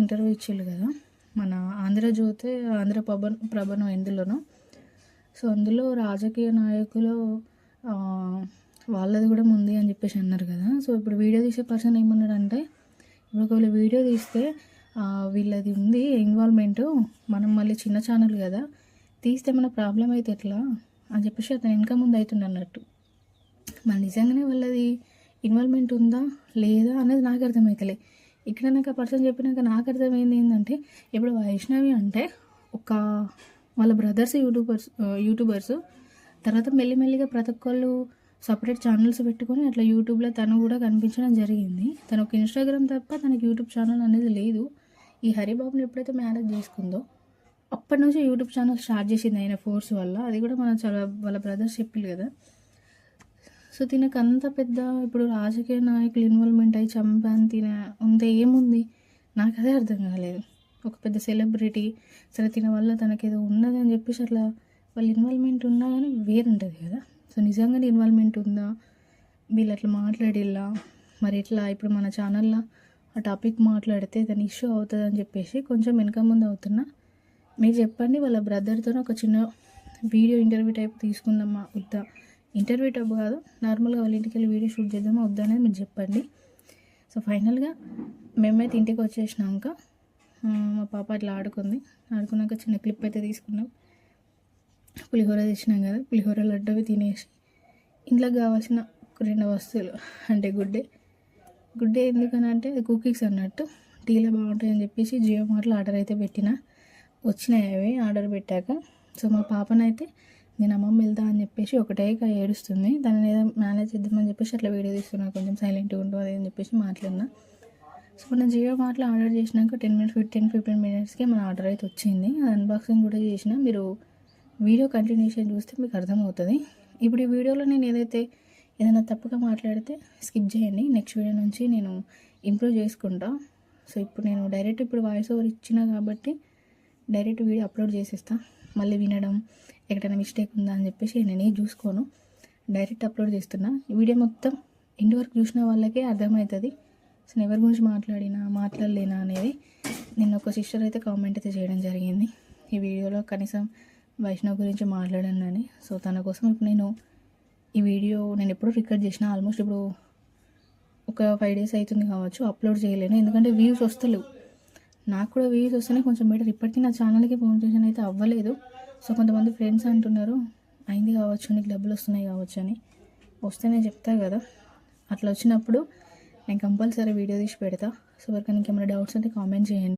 Interview ఇచ్చారు కదా మన ఆంధ్రజ్యోతి ప్రభను ఎందులోనో. సో అందులో రాజకీయ నాయకులు వాళ్ళది కూడా ఉంది అని చెప్పేసి అన్నారు కదా. సో ఇప్పుడు వీడియో తీసే పర్సన్ ఏమన్నాడంటే, ఇప్పుడు ఒకవేళ వీడియో తీస్తే వీళ్ళది ఉంది ఇన్వాల్వ్మెంటు, మనం మళ్ళీ చిన్న ఛానల్ కదా, తీస్తే మన ప్రాబ్లం అయితే ఎట్లా అని చెప్పేసి అతను వెనక ముందు అవుతుంది అన్నట్టు. మరి నిజంగానే వాళ్ళది ఇన్వాల్వ్మెంట్ ఉందా లేదా అనేది నాకు అర్థమవుతలే. ఇక్కడ నాకు ఆ పర్సన్ చెప్పినాక నాకు అర్థమైంది ఏంటంటే, ఇప్పుడు వైష్ణవి అంటే వాళ్ళ బ్రదర్స్ యూట్యూబర్స్ తర్వాత మెల్లిమెల్లిగా ప్రతి ఒక్కళ్ళు సపరేట్ ఛానల్స్ పెట్టుకొని అట్లా యూట్యూబ్లో తను కూడా కనిపించడం జరిగింది. తను ఒక ఇన్స్టాగ్రామ్ తప్ప తనకి యూట్యూబ్ ఛానల్ అనేది లేదు. ఈ హరిబాబుని ఎప్పుడైతే మ్యారేజ్ చేసుకుందో అప్పటి నుంచి యూట్యూబ్ ఛానల్ స్టార్ట్ చేసింది ఆయన ఫోర్స్ వల్ల. అది కూడా మన చాలా వాళ్ళ బ్రదర్స్ చెప్పిల్లు కదా. సో తినకు అంత పెద్ద ఇప్పుడు రాజకీయ నాయకులు ఇన్వాల్వ్మెంట్ అయ్యి చంపాను ఉంటే ఏముంది, నాకు అదే అర్థం కాలేదు. ఒక పెద్ద సెలబ్రిటీ సరే తిన వల్ల తనకేదో ఉన్నది అని చెప్పేసి అట్లా వాళ్ళ ఇన్వాల్వ్మెంట్ ఉన్నా కానీ వేరుంటుంది కదా. సో నిజంగానే ఇన్వాల్వ్మెంట్ ఉందా, వీళ్ళు అట్లా మాట్లాడిల్లా, మరి ఎట్లా ఇప్పుడు మన ఛానల్లో ఆ టాపిక్ మాట్లాడితే దాని ఇష్యూ అవుతుంది అని చెప్పేసి కొంచెం వెనక ముందు అవుతున్నా. మీరు చెప్పండి, వాళ్ళ బ్రదర్తో ఒక చిన్న వీడియో ఇంటర్వ్యూ టైప్ తీసుకుందామా వద్దా, ఇంటర్వ్యూ టైప్ కాదు నార్మల్గా వాళ్ళ ఇంటికి వెళ్ళి వీడియో షూట్ చేద్దామా వద్దా అనేది మీరు చెప్పండి. సో ఫైనల్గా మేమైతే ఇంటికి వచ్చేసినాక మా పాప అట్లా ఆడుకున్నాక చిన్న క్లిప్ అయితే తీసుకున్నాం. పులిహోర తెచ్చినాం కదా, పులిహోర లడ్డవి తినేసి ఇంట్లోకి కావాల్సిన 2 వస్తువులు అంటే గుడ్డే ఎందుకని అంటే కుకీస్ అన్నట్టు టీలో బాగుంటాయని చెప్పేసి జియో మార్ట్లో ఆర్డర్ అయితే పెట్టిన, వచ్చినాయి అవి ఆర్డర్ పెట్టాక. సో మా పాపనైతే నేను అమ్మమ్మ వెళ్తా అని చెప్పేసి ఒకటే ఏడుస్తుంది, దాన్ని ఏదో మేనేజ్ చేద్దామని చెప్పేసి అట్లా వీడియో తీస్తున్నా, కొంచెం సైలెంట్గా ఉంటుంది అది అని చెప్పేసి మాట్లాడినా. సో మన జియో మార్ట్లో ఆర్డర్ చేసినాక 10-15 మినిట్స్కే మన ఆర్డర్ అయితే వచ్చింది. అది అన్బాక్సింగ్ కూడా చేసిన, మీరు వీడియో కంటిన్యూషన్ చూస్తే మీకు అర్థమవుతుంది. ఇప్పుడు ఈ వీడియోలో నేను ఏదైనా తప్పుగా మాట్లాడితే స్కిప్ చేయండి, నెక్స్ట్ వీడియో నుంచి నేను ఇంప్రూవ్ చేసుకుంటా. సో ఇప్పుడు నేను డైరెక్ట్ వాయిస్ ఓవర్ ఇచ్చినా కాబట్టి డైరెక్ట్ వీడియో అప్లోడ్ చేసేస్తా. మళ్ళీ వినడం ఎక్కడైనా మిస్టేక్ ఉందా అని చెప్పేసి నేనే చూసుకోను, డైరెక్ట్ అప్లోడ్ చేస్తున్నా. ఈ వీడియో మొత్తం ఎండ్ వరకు చూసిన వాళ్ళకే అర్థమవుతుంది సో నేను ఎవరి గురించి మాట్లాడలేనా అనేది. నిన్న ఒక సిస్టర్ అయితే కామెంట్ అయితే చేయడం జరిగింది, ఈ వీడియోలో కనీసం వైష్ణవ్ గురించి మాట్లాడానని. సో తన కోసం ఇప్పుడు ఈ వీడియో నేను ఎప్పుడూ రికార్డ్ చేసిన, ఆల్మోస్ట్ ఇప్పుడు ఒక 5 days అవుతుంది కావచ్చు, అప్లోడ్ చేయలేను ఎందుకంటే వ్యూస్ వస్తలేవు. నాకు కూడా వ్యూస్ వస్తేనే కొంచెం బెటర్. ఇప్పటికీ నా ఛానల్కి ప్రమోషన్ అయితే అవ్వలేదు. సో కొంతమంది ఫ్రెండ్స్ అంటున్నారు అయింది కావచ్చు, నీకు డబ్బులు వస్తున్నాయి కావచ్చు అని. వస్తేనే చెప్తా కదా, అట్లా వచ్చినప్పుడు నేను కంపల్సరీ వీడియో తీసి పెడతా. సో ఎవరికైనా ఇంకేమైనా డౌట్స్ ఉంటే కామెంట్ చేయండి.